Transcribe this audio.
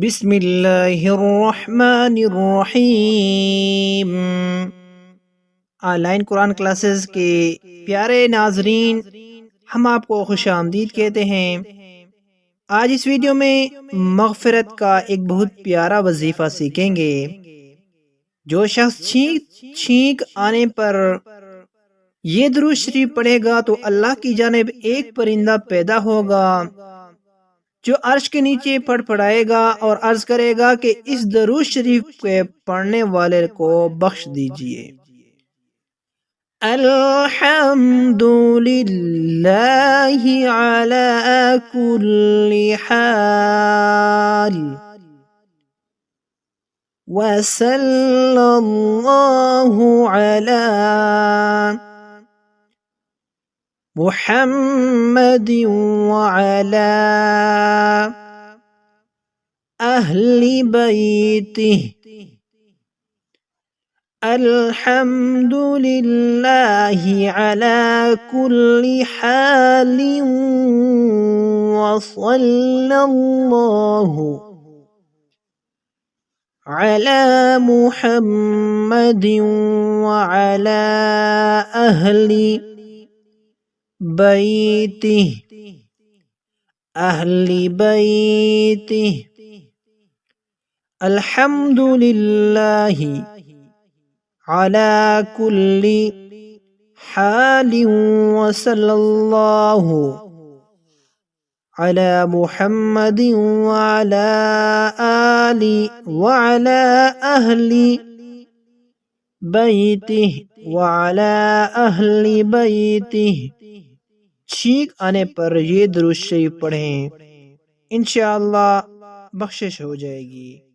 بسم اللہ الرحمن الرحیم۔ آن لائن قرآن کلاسز کے پیارے ناظرین، ہم آپ کو خوش آمدید کہتے ہیں۔ آج اس ویڈیو میں مغفرت کا ایک بہت پیارا وظیفہ سیکھیں گے۔ جو شخص چھینک آنے پر یہ درود شریف پڑھے گا تو اللہ کی جانب ایک پرندہ پیدا ہوگا جو عرش کے نیچے پڑائے گا اور عرض کرے گا کہ اس درود شریف کے پڑھنے والے کو بخش دیجئے۔ الحمد للہ علی کل حال وصلی اللہ علی محمد وعلى أهل بيته الحمد لله على كل حال وصلى الله على محمد وعلى أهل بيته الحمد لله على كل حال وصلى الله على محمد وعلى أهل بيته وعلى أهل بيته۔ چھینک آنے پر یہ درود شریف پڑھیں، انشاءاللہ بخشش ہو جائے گی۔